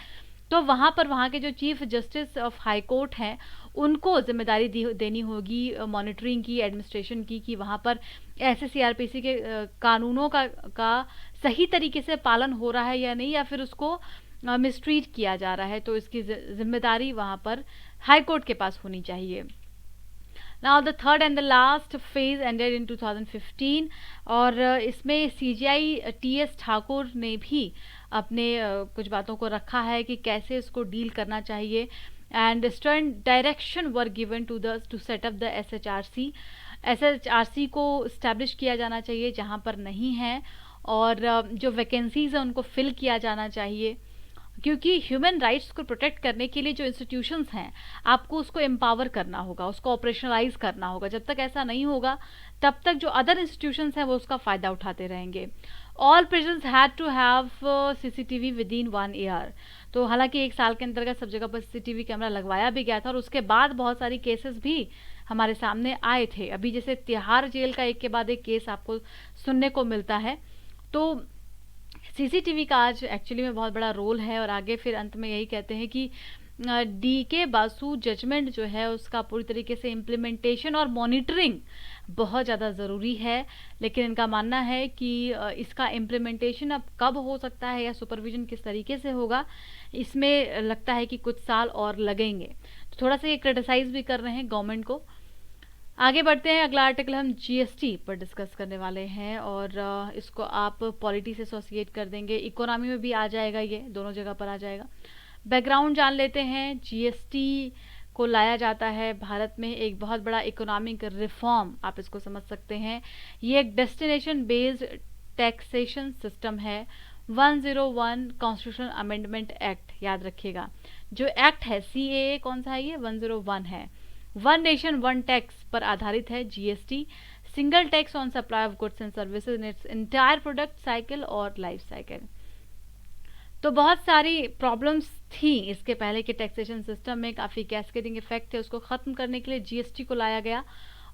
तो वहाँ पर वहाँ के जो chief justice of high court हैं उनको जिम्मेदारी देनी होगी मॉनिटरिंग की, एडमिनिस्ट्रेशन की, कि वहाँ पर ऐसे CRPC के कानूनों का सही तरीके से पालन हो रहा है या नहीं, या फिर उसको मिसट्रीट किया जा रहा है। तो इसकी जिम्मेदारी वहाँ पर हाई कोर्ट के पास होनी चाहिए। Now the third and the last phase ended in 2015, और इसमें CJI TS ठाकुर ने भी अपने कुछ बातों को रखा है कि कैसे इसको डील करना चाहिए, and stern direction were given to set up the SHRC को इस्टेब्लिश किया जाना चाहिए जहाँ पर नहीं है, और जो वैकेंसीज हैं उनको फिल किया जाना चाहिए, क्योंकि ह्यूमन राइट्स को प्रोटेक्ट करने के लिए जो इंस्टीट्यूशंस हैं आपको उसको एम्पावर करना होगा, उसको ऑपरेशनलाइज करना होगा। जब तक ऐसा नहीं होगा तब तक जो अदर इंस्टीट्यूशंस हैं वो उसका फ़ायदा उठाते रहेंगे। All prisons had to have CCTV within 1 year. तो हालांकि 1 साल के अंतर्गत सब जगह पर CCTV कैमरा लगवाया भी गया था, और उसके बाद बहुत सारी केसेस भी हमारे सामने आए थे। अभी जैसे तिहाड़ जेल का एक के बाद एक केस आपको सुनने को मिलता है। तो सीसीटीवी का आज एक्चुअली में बहुत बड़ा रोल है, और आगे फिर अंत में यही कहते हैं कि डी के बासु जजमेंट जो है उसका पूरी तरीके से इम्प्लीमेंटेशन और मॉनिटरिंग बहुत ज़्यादा ज़रूरी है। लेकिन इनका मानना है कि इसका इम्प्लीमेंटेशन अब कब हो सकता है या सुपरविजन किस तरीके से होगा, इसमें लगता है कि कुछ साल और लगेंगे। तो थोड़ा सा ये क्रिटिसाइज भी कर रहे हैं गवर्नमेंट को। आगे बढ़ते हैं, अगला आर्टिकल हम जीएसटी पर डिस्कस करने वाले हैं, और इसको आप पॉलिटी से एसोसिएट कर देंगे, इकोनॉमी में भी आ जाएगा, ये दोनों जगह पर आ जाएगा। बैकग्राउंड जान लेते हैं। जीएसटी को लाया जाता है भारत में एक बहुत बड़ा इकोनॉमिक रिफॉर्म, आप इसको समझ सकते हैं। ये एक डेस्टिनेशन बेस्ड टैक्सेशन सिस्टम है। 101 कॉन्स्टिट्यूशनल अमेंडमेंट एक्ट, याद रखिएगा जो एक्ट है सीएए कौन सा है, ये 101 है। वन नेशन वन टैक्स पर आधारित है GST, single tax on supply of goods and services in its entire product cycle और लाइफ साइकिल। तो बहुत सारी प्रॉब्लम्स थी इसके पहले के टैक्सेशन सिस्टम में, काफ़ी कैस्केडिंग इफेक्ट है, उसको ख़त्म करने के लिए जीएसटी को लाया गया।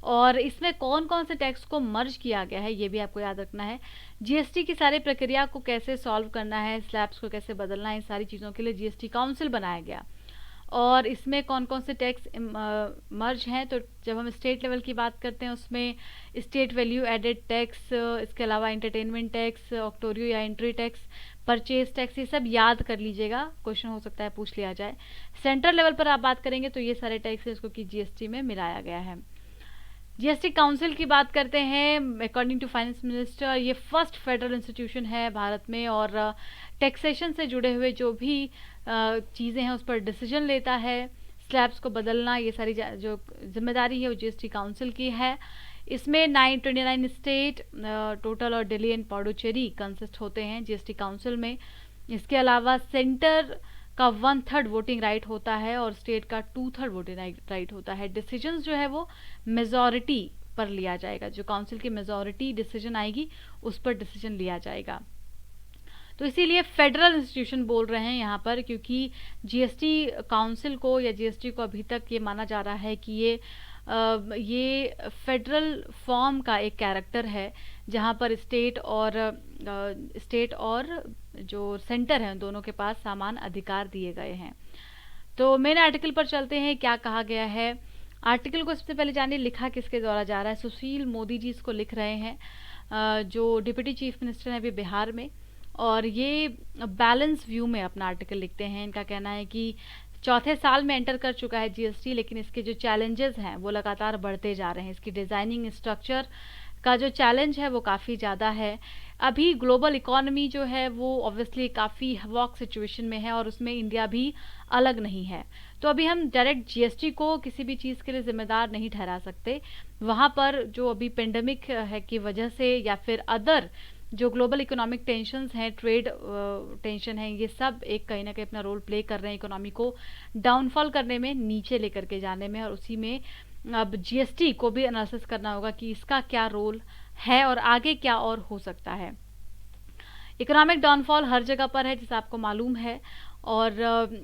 और इसमें कौन कौन से टैक्स को मर्ज किया गया है ये भी आपको याद रखना है। जीएसटी की सारी प्रक्रिया को कैसे सॉल्व करना है, स्लैब्स को कैसे बदलना है, इन सारी चीज़ों के लिए जीएसटी काउंसिल बनाया गया। और इसमें कौन कौन से टैक्स मर्ज हैं, तो जब हम स्टेट लेवल की बात करते हैं उसमें स्टेट वैल्यू एडेड टैक्स, इसके अलावा एंटरटेनमेंट टैक्स, ऑक्टोरियो या एंट्री टैक्स, परचेज टैक्स, ये सब याद कर लीजिएगा, क्वेश्चन हो सकता है पूछ लिया जाए। सेंट्रल लेवल पर आप बात करेंगे तो ये सारे टैक्स इसको की जीएसटी में मिलाया गया है। जीएसटी काउंसिल की बात करते हैं, अकॉर्डिंग टू फाइनेंस मिनिस्टर ये फर्स्ट फेडरल इंस्टीट्यूशन है भारत में, और टैक्सेशन से जुड़े हुए जो भी चीज़ें हैं उस पर डिसीजन लेता है। स्लैब्स को बदलना, ये सारी जो जिम्मेदारी है वो जीएसटी काउंसिल की है। इसमें 929 स्टेट टोटल और दिल्ली एंड पौडुचेरी कंसिस्ट होते हैं जीएसटी काउंसिल में। इसके अलावा सेंटर का 1/3 वोटिंग राइट होता है और स्टेट का 2/3 वोटिंग राइट होता है। डिसीजंस जो है वो मेजॉरिटी पर लिया जाएगा, जो काउंसिल की मेजॉरिटी डिसीजन आएगी उस पर डिसीजन लिया जाएगा। तो इसीलिए फेडरल इंस्टीट्यूशन बोल रहे हैं यहाँ पर, क्योंकि जीएसटी काउंसिल को या जीएसटी को अभी तक ये माना जा रहा है कि ये फेडरल फॉर्म का एक कैरेक्टर है, जहाँ पर स्टेट और जो सेंटर है उन दोनों के पास समान अधिकार दिए गए हैं। तो मेन आर्टिकल पर चलते हैं, क्या कहा गया है। आर्टिकल को सबसे पहले जानिए लिखा किसके द्वारा जा रहा है। सुशील मोदी जी इसको लिख रहे हैं, जो डिप्टी चीफ मिनिस्टर हैं अभी बिहार में, और ये बैलेंस व्यू में अपना आर्टिकल लिखते हैं। इनका कहना है कि चौथे साल में एंटर कर चुका है जीएसटी, लेकिन इसके जो चैलेंजेस हैं वो लगातार बढ़ते जा रहे हैं। इसकी डिज़ाइनिंग स्ट्रक्चर का जो चैलेंज है वो काफ़ी ज़्यादा है। अभी ग्लोबल इकोनॉमी जो है वो ऑब्वियसली काफ़ी हवॉक सिचुएशन में है, और उसमें इंडिया भी अलग नहीं है। तो अभी हम डायरेक्ट जीएसटी को किसी भी चीज़ के लिए जिम्मेदार नहीं ठहरा सकते। वहाँ पर जो अभी पेंडेमिक है की वजह से, या फिर अदर जो ग्लोबल इकोनॉमिक टेंशन्स हैं, ट्रेड टेंशन है, ये सब एक कहीं ना कहीं अपना रोल प्ले कर रहे हैं इकोनॉमी को डाउनफॉल करने में, नीचे लेकर के जाने में। और उसी में अब जीएसटी को भी एनालिसिस करना होगा कि इसका क्या रोल है और आगे क्या और हो सकता है। इकोनॉमिक डाउनफॉल हर जगह पर है जैसा आपको मालूम है, और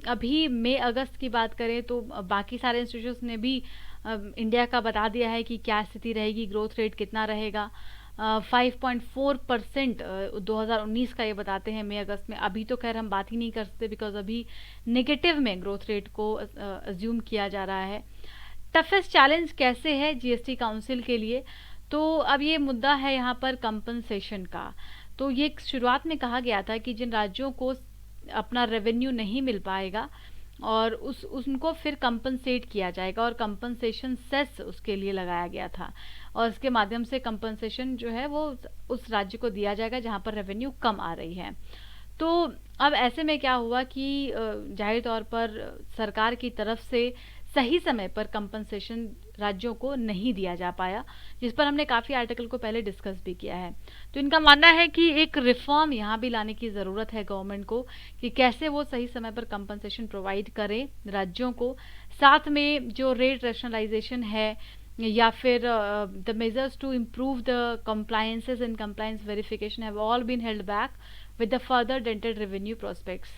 अभी मई अगस्त की बात करें तो बाकी सारे इंस्टीट्यूट्स ने भी इंडिया का बता दिया है कि क्या स्थिति रहेगी, ग्रोथ रेट कितना रहेगा। 5.4% 2019 का ये बताते हैं मई अगस्त में। अभी तो खैर हम बात ही नहीं कर सकते, बिकॉज अभी नेगेटिव में ग्रोथ रेट को अज्यूम किया जा रहा है। टफेस्ट चैलेंज कैसे है जीएसटी काउंसिल के लिए, तो अब ये मुद्दा है यहाँ पर कंपनसेशन का। तो ये शुरुआत में कहा गया था कि जिन राज्यों को अपना रेवेन्यू नहीं मिल पाएगा और उनको फिर कंपनसेट किया जाएगा, और कंपनसेशन सेस उसके लिए लगाया गया था, और इसके माध्यम से कंपनसेशन जो है वो उस राज्य को दिया जाएगा जहाँ पर रेवेन्यू कम आ रही है। तो अब ऐसे में क्या हुआ कि जाहिर तौर पर सरकार की तरफ से सही समय पर कंपनसेशन राज्यों को नहीं दिया जा पाया, जिस पर हमने काफ़ी आर्टिकल को पहले डिस्कस भी किया है। तो इनका मानना है कि एक रिफॉर्म यहाँ भी लाने की ज़रूरत है गवर्नमेंट को, कि कैसे वो सही समय पर कंपनसेशन प्रोवाइड करें राज्यों को। साथ में जो रेट रैशनलाइजेशन है, या फिर the measures to improve the compliances and compliance verification have all been held back with the further dented revenue prospects.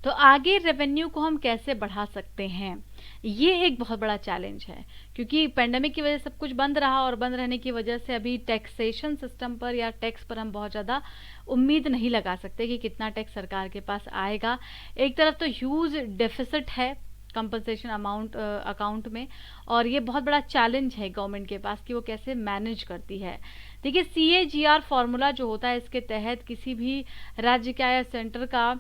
तो आगे रेवेन्यू को हम कैसे बढ़ा सकते हैं, ये एक बहुत बड़ा चैलेंज है, क्योंकि पेंडेमिक की वजह से सब कुछ बंद रहा और बंद रहने की वजह से अभी टैक्सेशन सिस्टम पर या टैक्स पर हम बहुत ज़्यादा उम्मीद नहीं लगा सकते कि कितना टैक्स सरकार के पास आएगा। एक तरफ तो ह्यूज डेफिसिट है कंपनसेशन अमाउंट अकाउंट में, और ये बहुत बड़ा चैलेंज है गवर्नमेंट के पास कि वो कैसे मैनेज करती है। देखिए, CAGR फॉर्मूला जो होता है, इसके तहत किसी भी राज्य का या सेंटर का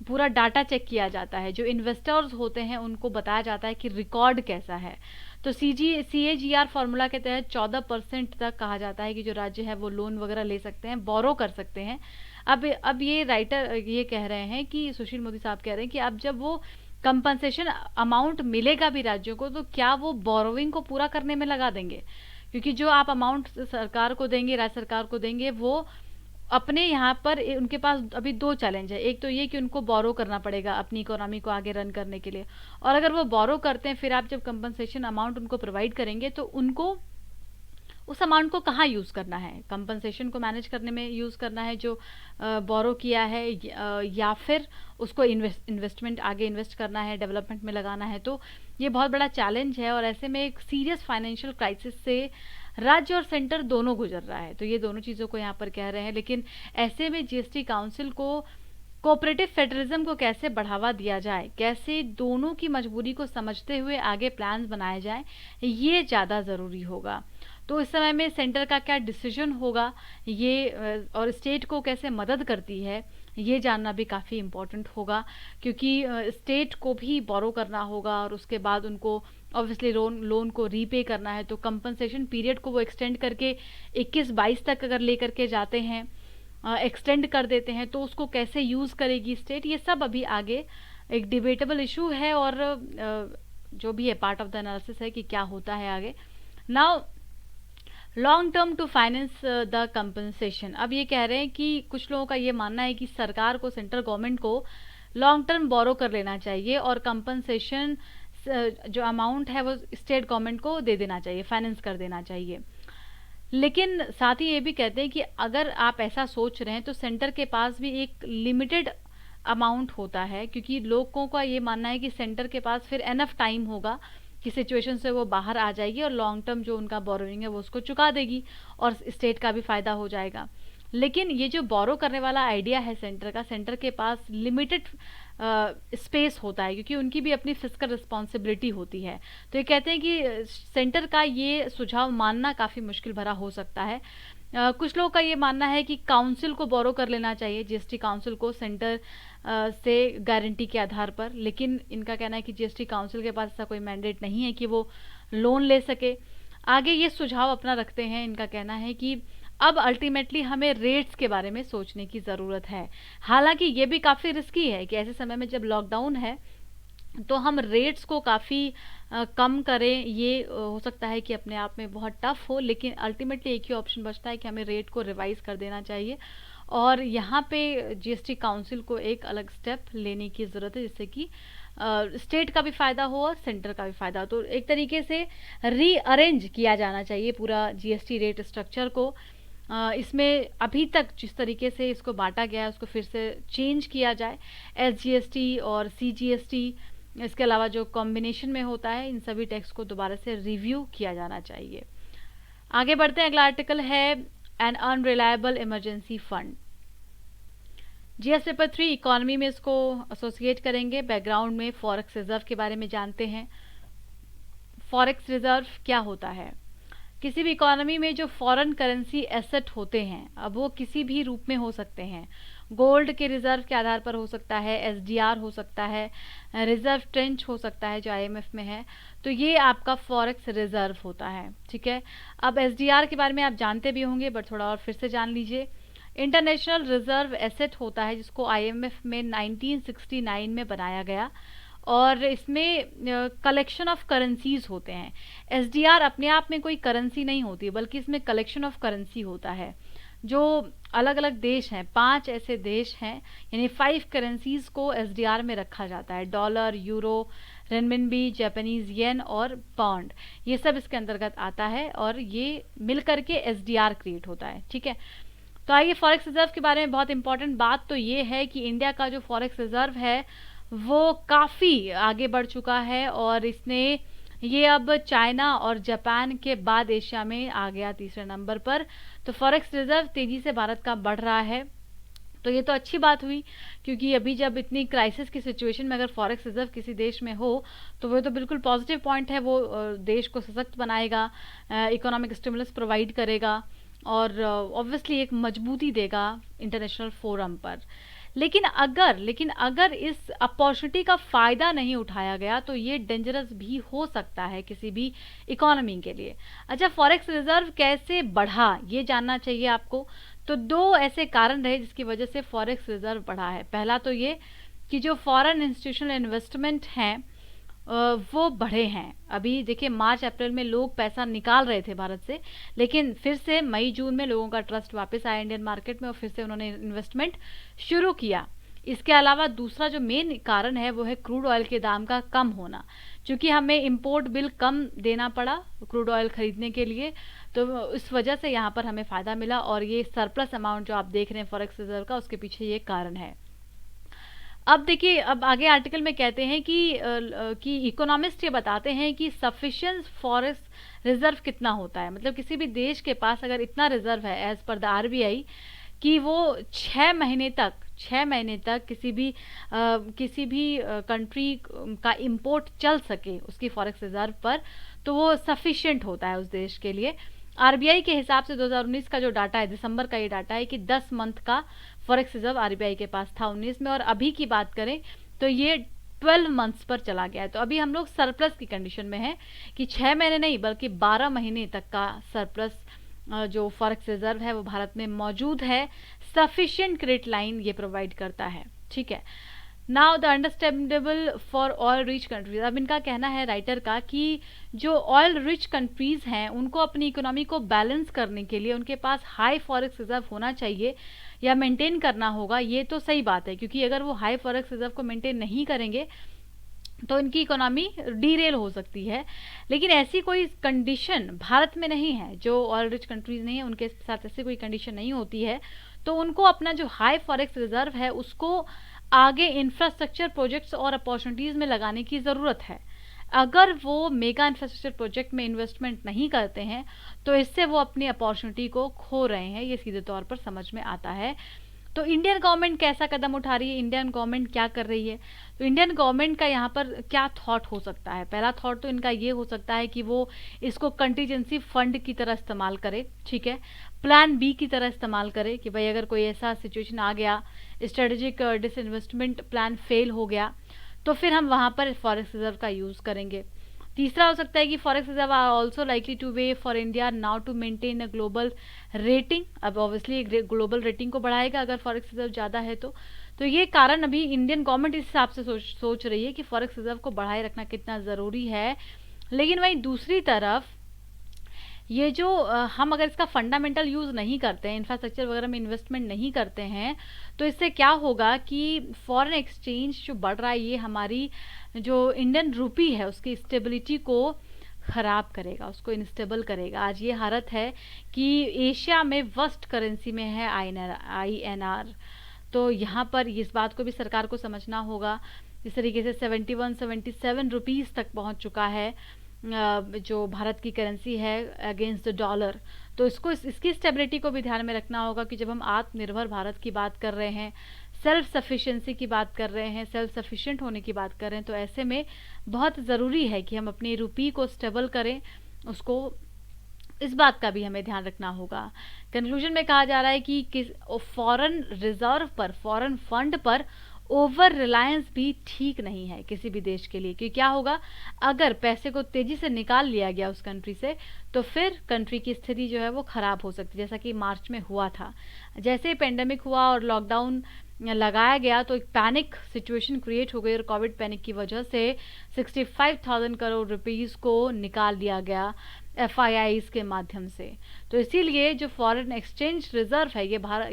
पूरा डाटा चेक किया जाता है। जो इन्वेस्टर्स होते हैं उनको बताया जाता है कि रिकॉर्ड कैसा है। तो CAGR फॉर्मूला के तहत 14% तक कहा जाता है कि जो राज्य है वो लोन वगैरह ले सकते हैं, बोरो कर सकते हैं। अब ये राइटर ये कह रहे हैं कि सुशील मोदी साहब कह रहे हैं कि अब जब वो कंपनसेशन अमाउंट मिलेगा भी राज्यों को, तो क्या वो बोरोइंग को पूरा करने में लगा देंगे? क्योंकि जो आप अमाउंट सरकार को देंगे, राज्य सरकार को देंगे, वो अपने यहाँ पर उनके पास अभी दो चैलेंज है। एक तो ये कि उनको बोरो करना पड़ेगा अपनी इकोनॉमी को आगे रन करने के लिए, और अगर वो बोरो करते हैं फिर आप जब कंपनसेशन अमाउंट उनको प्रोवाइड करेंगे तो उनको उस अमाउंट को कहाँ यूज़ करना है? कंपनसेशन को मैनेज करने में यूज़ करना है जो बोरो किया है, या फिर उसको इन्वेस्टमेंट आगे इन्वेस्ट करना है, डेवलपमेंट में लगाना है? तो ये बहुत बड़ा चैलेंज है, और ऐसे में एक सीरियस फाइनेंशियल क्राइसिस से राज्य और सेंटर दोनों गुजर रहा है। तो ये दोनों चीज़ों को यहाँ पर कह रहे हैं। लेकिन ऐसे में GST काउंसिल को कोऑपरेटिव फेडरलिज्म को कैसे बढ़ावा दिया जाए, कैसे दोनों की मजबूरी को समझते हुए आगे प्लान्स बनाए जाएं, ये ज़्यादा ज़रूरी होगा। तो इस समय में सेंटर का क्या डिसीजन होगा ये, और स्टेट को कैसे मदद करती है, ये जानना भी काफ़ी इम्पोर्टेंट होगा, क्योंकि स्टेट को भी बोरो करना होगा और उसके बाद उनको ऑब्वियसली लोन को रीपे करना है। तो कंपनसेशन पीरियड को वो एक्सटेंड करके 21-22 तक अगर लेकर के जाते हैं, एक्सटेंड कर देते हैं, तो उसको कैसे यूज़ करेगी स्टेट, ये सब अभी आगे एक डिबेटेबल इशू है, और जो भी है पार्ट ऑफ द एनालिसिस है कि क्या होता है आगे। Now long term to finance the compensation. अब ये कह रहे हैं कि कुछ लोगों का ये मानना है कि सरकार को, सेंट्रल गवर्नमेंट को लॉन्ग टर्म बोरो कर लेना चाहिए और कंपनसेशन जो अमाउंट है वो स्टेट गवर्नमेंट को दे देना चाहिए, फाइनेंस कर देना चाहिए। लेकिन साथ ही ये भी कहते हैं कि अगर आप ऐसा सोच रहे हैं तो सेंटर के पास भी एक लिमिटेड अमाउंट होता है, क्योंकि लोगों का ये मानना है कि सेंटर के पास फिर एनफ टाइम होगा कि सिचुएशन से वो बाहर आ जाएगी और लॉन्ग टर्म जो उनका बोरोइंग है वो उसको चुका देगी और स्टेट का भी फ़ायदा हो जाएगा। लेकिन ये जो बोरो करने वाला आइडिया है सेंटर का, सेंटर के पास लिमिटेड स्पेस होता है, क्योंकि उनकी भी अपनी फिस्कल रिस्पॉन्सिबिलिटी होती है। तो ये कहते हैं कि सेंटर का ये सुझाव मानना काफ़ी मुश्किल भरा हो सकता है। कुछ लोगों का ये मानना है कि काउंसिल को बोरो कर लेना चाहिए, GST काउंसिल को, सेंटर से गारंटी के आधार पर। लेकिन इनका कहना है कि GST काउंसिल के पास ऐसा कोई मैंडेट नहीं है कि वो लोन ले सके। आगे ये सुझाव अपना रखते हैं, इनका कहना है कि अब अल्टीमेटली हमें रेट्स के बारे में सोचने की ज़रूरत है। हालांकि ये भी काफ़ी रिस्की है कि ऐसे समय में जब लॉकडाउन है तो हम रेट्स को काफ़ी कम करें, ये हो सकता है कि अपने आप में बहुत टफ हो। लेकिन अल्टीमेटली एक ही ऑप्शन बचता है कि हमें रेट को रिवाइज कर देना चाहिए, और यहाँ पे GST काउंसिल को एक अलग स्टेप लेने की ज़रूरत है, जिससे कि स्टेट का भी फ़ायदा हो और सेंटर का भी फ़ायदा हो। तो एक तरीके से रीअरेंज किया जाना चाहिए पूरा GST रेट स्ट्रक्चर को। इसमें अभी तक जिस तरीके से इसको बांटा गया है उसको फिर से चेंज किया जाए। SGST और CGST, इसके अलावा जो कॉम्बिनेशन में होता है, इन सभी टैक्स को दोबारा से रिव्यू किया जाना चाहिए। आगे बढ़ते हैं, अगला आर्टिकल है an unreliable emergency fund. GS paper 3 economy में इसको एसोसिएट करेंगे। बैकग्राउंड में फॉरेक्स रिजर्व के बारे में जानते हैं। फॉरेक्स रिजर्व क्या होता है? किसी भी इकोनॉमी में जो फॉरेन करेंसी एसेट होते हैं, अब वो किसी भी रूप में हो सकते हैं। गोल्ड के रिजर्व के आधार पर हो सकता है, SDR हो सकता है, रिजर्व ट्रेंच हो सकता है जो IMF में है। तो ये आपका फॉरेक्स रिजर्व होता है, ठीक है। अब SDR के बारे में आप जानते भी होंगे, बट थोड़ा और फिर से जान लीजिए। इंटरनेशनल रिजर्व एसेट होता है जिसको IMF में 1969 में बनाया गया, और इसमें कलेक्शन ऑफ करेंसीज होते हैं। SDR अपने आप में कोई करेंसी नहीं होती, बल्कि इसमें कलेक्शन ऑफ करेंसी होता है। जो अलग अलग देश हैं, 5 ऐसे देश हैं, यानी 5 करेंसीज को SDR में रखा जाता है। Dollar, euro, renminbi, Japanese yen और पाउंड, ये सब इसके अंतर्गत आता है, और ये मिल करके SDR क्रिएट होता है, ठीक है। तो आइए फॉरेक्स रिजर्व के बारे में बहुत इंपॉर्टेंट बात तो ये है कि इंडिया का जो फॉरेक्स रिजर्व है वो काफ़ी आगे बढ़ चुका है और इसने ये अब चाइना और जापान के बाद एशिया में आ गया तीसरे नंबर पर। तो फॉरेक्स रिजर्व तेजी से भारत का बढ़ रहा है, तो ये तो अच्छी बात हुई, क्योंकि अभी जब इतनी क्राइसिस की सिचुएशन में अगर फॉरेक्स रिजर्व किसी देश में हो तो वो तो बिल्कुल पॉजिटिव पॉइंट है। वो देश को सशक्त बनाएगा, इकोनॉमिक स्टिमुलस प्रोवाइड करेगा और ऑब्वियसली एक मजबूती देगा इंटरनेशनल फोरम पर। लेकिन अगर इस अपॉर्चुनिटी का फ़ायदा नहीं उठाया गया तो ये डेंजरस भी हो सकता है किसी भी इकोनॉमी के लिए। अच्छा, फॉरेक्स रिजर्व कैसे बढ़ा ये जानना चाहिए आपको। तो दो ऐसे कारण रहे जिसकी वजह से फॉरेक्स रिजर्व बढ़ा है। पहला तो ये कि जो फॉरेन इंस्टीट्यूशनल इन्वेस्टमेंट हैं वो बढ़े हैं। अभी देखिए मार्च अप्रैल में लोग पैसा निकाल रहे थे भारत से, लेकिन फिर से मई जून में लोगों का ट्रस्ट वापस आया इंडियन मार्केट में और फिर से उन्होंने इन्वेस्टमेंट शुरू किया। इसके अलावा दूसरा जो मेन कारण है वो है क्रूड ऑयल के दाम का कम होना। क्योंकि हमें इंपोर्ट बिल कम देना पड़ा क्रूड ऑयल खरीदने के लिए, तो इस वजह से यहाँ पर हमें फ़ायदा मिला और ये सरप्लस अमाउंट जो आप देख रहे हैं फॉरेक्स रिजर्व का, उसके पीछे ये कारण है। अब देखिए, अब आगे आर्टिकल में कहते हैं कि इकोनॉमिस्ट ये बताते हैं कि सफिशिएंट फॉरेस्ट रिजर्व कितना होता है। मतलब किसी भी देश के पास अगर इतना रिजर्व है एज पर द आरबीआई कि वो 6 महीने तक किसी भी कंट्री का इंपोर्ट चल सके उसकी फॉरेक्स रिजर्व पर, तो वो सफिशिएंट होता है उस देश के लिए। आरबीआई के हिसाब से 2019 का जो डाटा है, दिसंबर का ये डाटा है कि 10 मंथ का फॉरेक्स रिजर्व आरबीआई के पास था 19 में, और अभी की बात करें तो ये 12 मंथ्स पर चला गया है। तो अभी हम लोग सरप्लस की कंडीशन में हैं कि 6 महीने नहीं बल्कि 12 महीने तक का सरप्लस जो फॉरेक्स रिजर्व है वो भारत में मौजूद है। सफिशिएंट क्रेडिट लाइन ये प्रोवाइड करता है, ठीक है। Now the understandable for oil rich countries. अब इनका कहना है राइटर का कि जो ऑयल रिच कंट्रीज हैं उनको अपनी इकोनॉमी को बैलेंस करने के लिए उनके पास हाई फॉरेक्स रिजर्व होना चाहिए या मेंटेन करना होगा। ये तो सही बात है, क्योंकि अगर वो हाई फॉरेक्स रिजर्व को मेंटेन नहीं करेंगे तो इनकी इकोनॉमी डीरेल हो सकती है। लेकिन ऐसी कोई कंडीशन भारत में नहीं है, जो ऑयल रिच कंट्रीज नहीं है उनके साथ ऐसी कोई कंडीशन नहीं होती है। तो उनको अपना जो हाई फॉरेक्स रिजर्व है उसको आगे इंफ्रास्ट्रक्चर प्रोजेक्ट्स और अपॉर्चुनिटीज़ में लगाने की ज़रूरत है। अगर वो मेगा इंफ्रास्ट्रक्चर प्रोजेक्ट में इन्वेस्टमेंट नहीं करते हैं तो इससे वो अपनी अपॉर्चुनिटी को खो रहे हैं, ये सीधे तौर पर समझ में आता है। तो इंडियन गवर्नमेंट कैसा कदम उठा रही है, इंडियन गवर्नमेंट क्या कर रही है। तो इंडियन गवर्नमेंट का यहाँ पर क्या थॉट हो सकता है। पहला थॉट तो इनका ये हो सकता है कि वो इसको कंटीजेंसी फंड की तरह इस्तेमाल करे, ठीक है, प्लान बी की तरह इस्तेमाल करे कि भाई अगर कोई ऐसा सिचुएशन आ गया, स्ट्रेटेजिक डिसइन्वेस्टमेंट प्लान फेल हो गया, तो फिर हम वहाँ पर फॉरेक्स रिजर्व का यूज़ करेंगे। तीसरा हो सकता है कि forex reserve are also likely to weigh for India now to maintain a global rating. अब ऑब्वियसली ग्लोबल रेटिंग को बढ़ाएगा अगर फॉरेक्स रिजर्व ज़्यादा है तो ये कारण अभी इंडियन गवर्नमेंट इस हिसाब से सोच रही है कि फॉरेक्स रिजर्व को बढ़ाए रखना कितना ज़रूरी है। लेकिन वहीं दूसरी तरफ ये जो हम अगर इसका फंडामेंटल यूज़ नहीं करते हैं, इंफ्रास्ट्रक्चर वगैरह में इन्वेस्टमेंट नहीं करते हैं, तो इससे क्या होगा कि फॉरेन एक्सचेंज जो बढ़ रहा है ये हमारी जो इंडियन रूपी है उसकी स्टेबिलिटी को ख़राब करेगा, उसको इनस्टेबल करेगा। आज ये हालत है कि एशिया में वर्स्ट करेंसी में है INR। तो यहाँ पर इस बात को भी सरकार को समझना होगा। इस तरीके से 71-77 रुपीज़ तक पहुँच चुका है जो भारत की करेंसी है अगेंस्ट द डॉलर। तो इसकी स्टेबिलिटी को भी ध्यान में रखना होगा कि जब हम आत्मनिर्भर भारत की बात कर रहे हैं, सेल्फ सफिशिएंसी की बात कर रहे हैं, सेल्फ सफिशिएंट होने की बात कर रहे हैं, तो ऐसे में बहुत ज़रूरी है कि हम अपनी रुपी को स्टेबल करें। उसको इस बात का भी हमें ध्यान रखना होगा। कंक्लूजन में कहा जा रहा है कि फॉरेन रिजर्व पर, फॉरेन फंड पर ओवर रिलायंस भी ठीक नहीं है किसी भी देश के लिए। क्योंकि क्या होगा, अगर पैसे को तेजी से निकाल लिया गया उस कंट्री से तो फिर कंट्री की स्थिति जो है वो ख़राब हो सकती है, जैसा कि मार्च में हुआ था। जैसे ही पेंडेमिक हुआ और लॉकडाउन लगाया गया तो एक पैनिक सिचुएशन क्रिएट हो गई और कोविड पैनिक की वजह से 65,000 करोड़ रुपीस को निकाल दिया गया FIIs के माध्यम से। तो इसीलिए जो फॉरेन एक्सचेंज रिजर्व है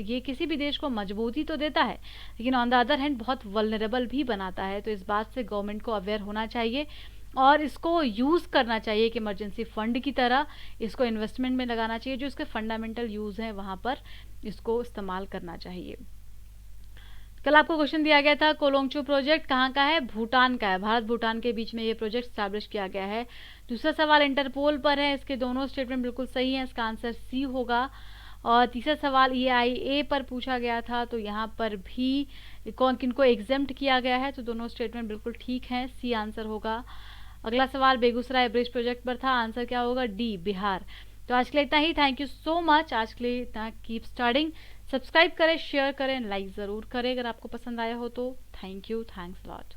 ये किसी भी देश को मजबूती तो देता है, लेकिन ऑन द अदर हैंड बहुत वल्नरेबल भी बनाता है। तो इस बात से गवर्नमेंट को अवेयर होना चाहिए और इसको यूज़ करना चाहिए कि इमरजेंसी फंड की तरह इसको इन्वेस्टमेंट में लगाना चाहिए। जो इसके फंडामेंटल यूज़ हैं वहाँ पर इसको इस्तेमाल करना चाहिए। कल आपको क्वेश्चन दिया गया था कोलोंगचू प्रोजेक्ट कहाँ का है, भूटान का है। भारत भूटान के बीच में ये प्रोजेक्ट स्टैब्लिश किया गया है। दूसरा सवाल इंटरपोल पर है, इसके दोनों स्टेटमेंट बिल्कुल सही हैं, इसका आंसर सी होगा। और तीसरा सवाल EIA पर पूछा गया था, तो यहाँ पर भी कौन किनको एग्जेम्प्ट किया गया है, तो दोनों स्टेटमेंट बिल्कुल ठीक हैं, सी आंसर होगा। अगला सवाल बेगूसराय ब्रिज प्रोजेक्ट पर था, आंसर क्या होगा, डी बिहार। तो आज के लिए इतना ही, थैंक यू सो मच। आज के लिए इतना, कीप स्टडिंग। सब्सक्राइब करें, शेयर करें, लाइक ज़रूर करें अगर आपको पसंद आया हो तो। Thank you, thanks lot.